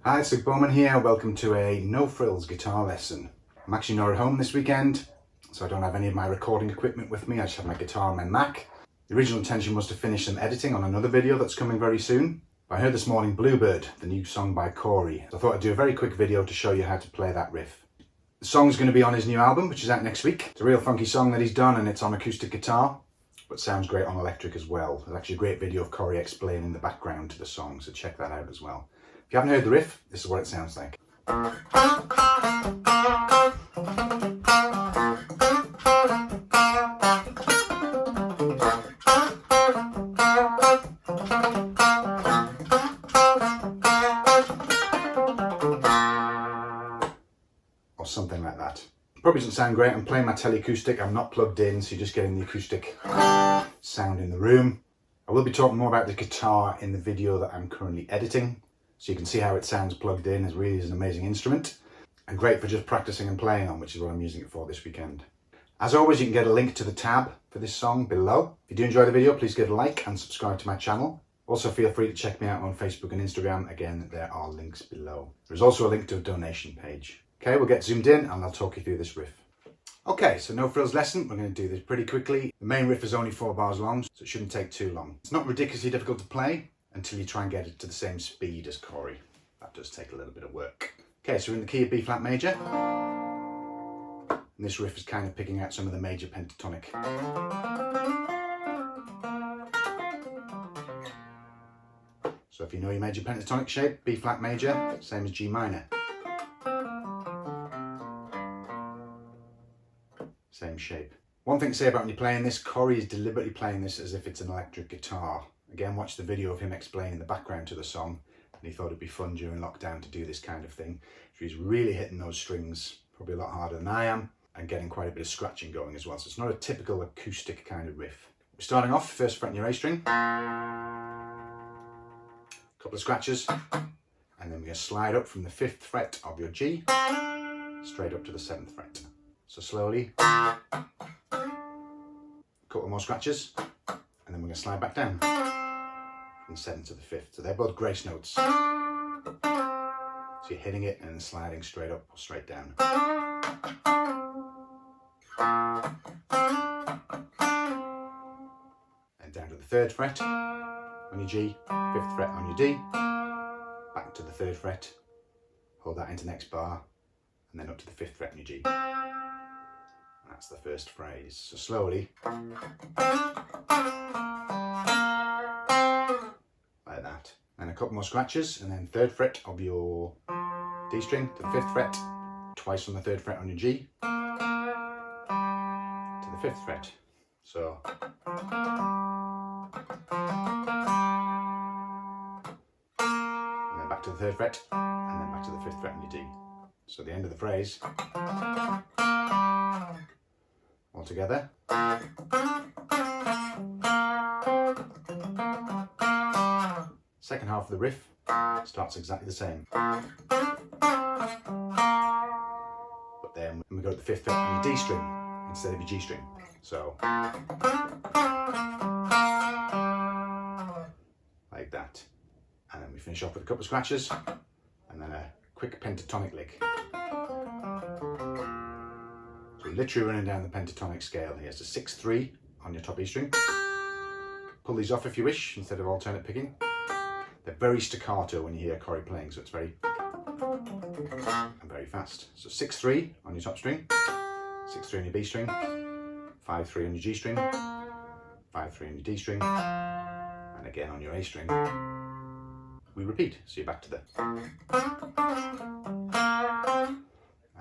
Hi, it's Bowman here. Welcome to a no frills guitar lesson. I'm actually not at home this weekend, so I don't have any of my recording equipment with me. I just have my guitar and my Mac. The original intention was to finish some editing on another video that's coming very soon. I heard this morning Bluebird, the new song by Cory. So I thought I'd do a very quick video to show you how to play that riff. The song's going to be on his new album, which is out next week. It's a real funky song that he's done, and it's on acoustic guitar, but sounds great on electric as well. There's actually a great video of Cory explaining the background to the song, so check that out as well. If you haven't heard the riff, this is what it sounds like. Or something like that. Probably doesn't sound great. I'm playing my teleacoustic. I'm not plugged in, so you're just getting the acoustic sound in the room. I will be talking more about the guitar in the video that I'm currently editing, so you can see how it sounds plugged in. It really is an amazing instrument and great for just practicing and playing on, which is what I'm using it for this weekend. As always, you can get a link to the tab for this song below. If you do enjoy the video, please give it a like and subscribe to my channel. Also, feel free to check me out on Facebook and Instagram. Again, there are links below. There's also a link to a donation page. Okay, we'll get zoomed in and I'll talk you through this riff. Okay, so no frills lesson. We're going to do this pretty quickly. The main riff is only 4 bars long, so it shouldn't take too long. It's not ridiculously difficult to play until you try and get it to the same speed as Cory. That does take a little bit of work. Okay, so we're in the key of B flat major. And this riff is kind of picking out some of the major pentatonic. So if you know your major pentatonic shape, B flat major, same as G minor. Same shape. One thing to say about when you're playing this, Cory is deliberately playing this as if it's an electric guitar. Again, watch the video of him explaining the background to the song, and he thought it'd be fun during lockdown to do this kind of thing. So he's really hitting those strings, probably a lot harder than I am, and getting quite a bit of scratching going as well. So it's not a typical acoustic kind of riff. We're starting off, first fret in your A string, couple of scratches, and then we're going to slide up from the 5th fret of your G, straight up to the 7th fret. So slowly, a couple more scratches, and then we're going to slide back down from the 7th to the 5th. So they're both grace notes. So you're hitting it and then sliding straight up or straight down. And down to the 3rd fret on your G, 5th fret on your D, back to the 3rd fret, hold that into the next bar, and then up to the 5th fret on your G. That's the first phrase. So slowly, like that. And a couple more scratches, and then 3rd fret of your D string to the 5th fret, twice on the 3rd fret on your G, to the 5th fret. So, and then back to the 3rd fret, and then back to the 5th fret on your D. So the end of the phrase. All together. Second half of the riff starts exactly the same. But then we go to the 5th fret on your D string instead of your G string. So, like that. And then we finish off with a couple of scratches and then a quick pentatonic lick. Literally running down the pentatonic scale here. So 6-3 on your top E string. Pull these off if you wish, instead of alternate picking. They're very staccato when you hear Cory playing, so it's very and very fast. So 6-3 on your top string, 6-3 on your B string, 5-3 on your G string, 5-3 on your D string, and again on your A string. We repeat, so you're back to the, and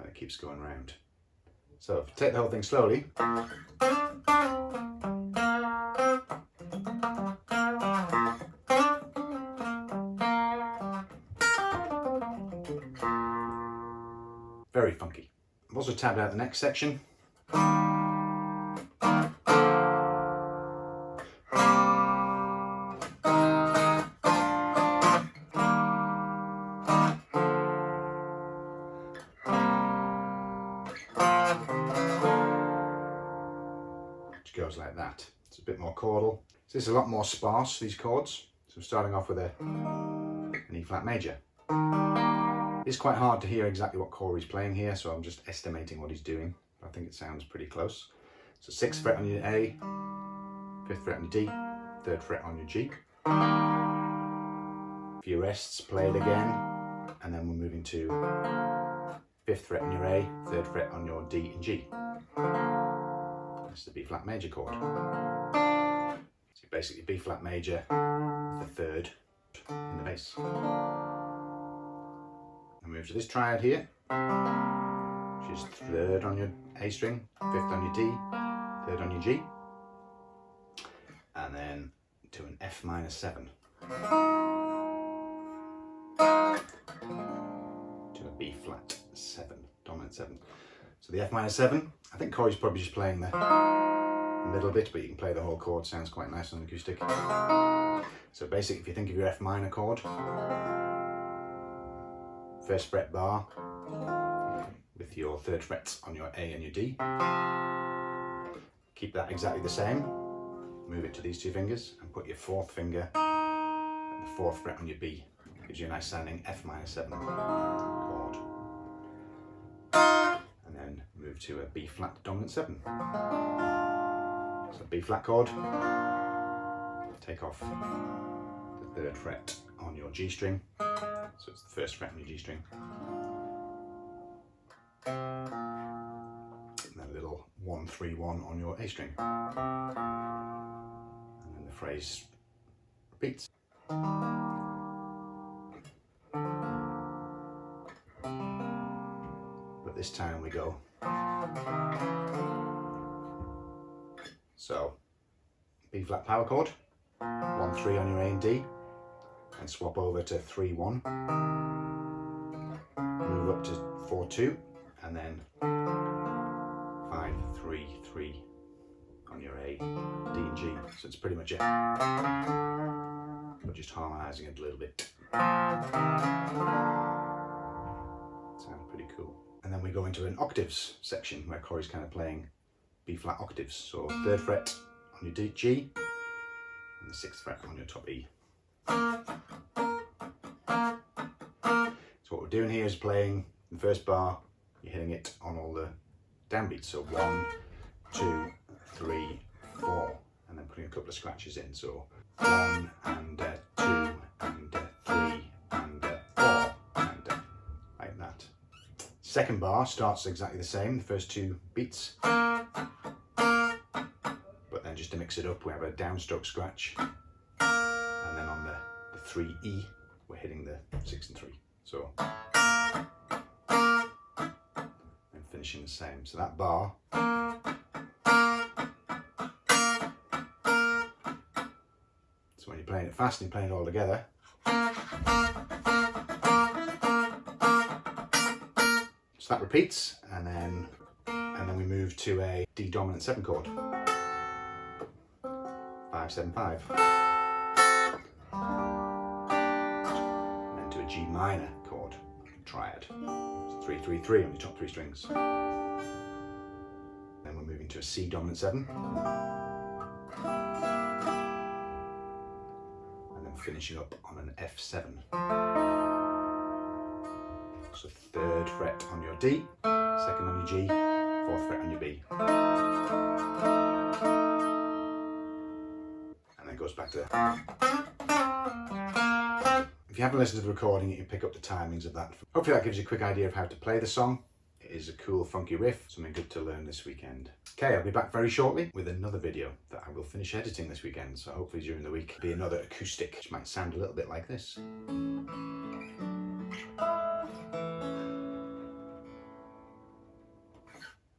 it keeps going round. So if you take the whole thing slowly, very funky. I've also tabbed out the next section. Goes like that. It's a bit more chordal. So this is a lot more sparse, these chords. So I'm starting off with an E flat major. It's quite hard to hear exactly what Cory's playing here, so I'm just estimating what he's doing. I think it sounds pretty close. So 6th fret on your A, 5th fret on your D, 3rd fret on your G. For your rests, play it again, and then we're moving to 5th fret on your A, 3rd fret on your D and G. This is the B flat major chord. So basically B flat major, the 3rd in the bass. And move to this triad here, which is 3rd on your A string, 5th on your D, 3rd on your G, and then to an F minor 7. To a B flat 7, dominant 7. So the F minor 7, I think Cory's probably just playing the middle bit, but you can play the whole chord, sounds quite nice on acoustic. So basically, if you think of your F minor chord, 1st fret bar with your 3rd frets on your A and your D. Keep that exactly the same. Move it to these 2 fingers and put your 4th finger at the 4th fret on your B. Gives you a nice sounding F minor 7 chord. And then move to a B flat dominant 7. So B flat chord, take off the 3rd fret on your G string, so it's the 1st fret on your G string, and then a little 1 3 1 on your A string, and then the phrase repeats. But this time we go. So B flat power chord, 1 3 on your A and D, and swap over to 3 1. Move up to 4 2, and then 5 3 3 on your A, D and G. So it's pretty much it. We're just harmonising it a little bit. Sounds pretty cool. And then we go into an octaves section where Cory's kind of playing B flat octaves. So 3rd fret on your D, G, and the 6th fret on your top E. So what we're doing here is playing the first bar, you're hitting it on all the downbeats. So 1, 2, 3, 4, and then putting a couple of scratches in. So 1 and 2 and 3 and 4 and like that. Second bar starts exactly the same, the first 2 beats. But then just to mix it up, we have a downstroke scratch. And then on the 3E, we're hitting the 6 and 3. So, and finishing the same. So that bar. So when you're playing it fast and you're playing it all together. So that repeats, and then we move to a D dominant 7 chord. 5 7 5. And then to a G minor chord, triad. So 3 3 3 on your top 3 strings. Then we're moving to a C dominant 7. And then finishing up on an F7. So 3rd fret on your D, 2nd on your G, 4th fret on your B. And then goes back to... If you haven't listened to the recording, you can pick up the timings of that. Hopefully that gives you a quick idea of how to play the song. It is a cool, funky riff, something good to learn this weekend. Okay, I'll be back very shortly with another video that I will finish editing this weekend. So hopefully during the week, be another acoustic, which might sound a little bit like this.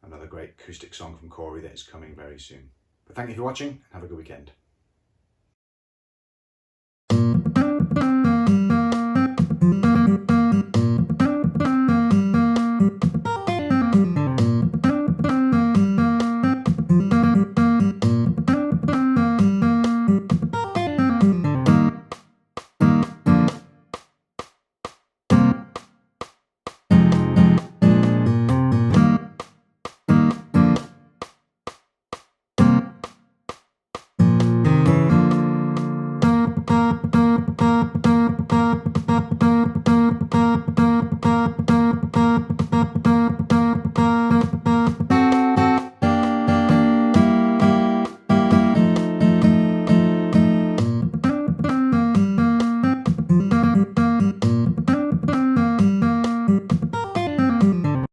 Another great acoustic song from Cory that is coming very soon. But thank you for watching, and have a good weekend.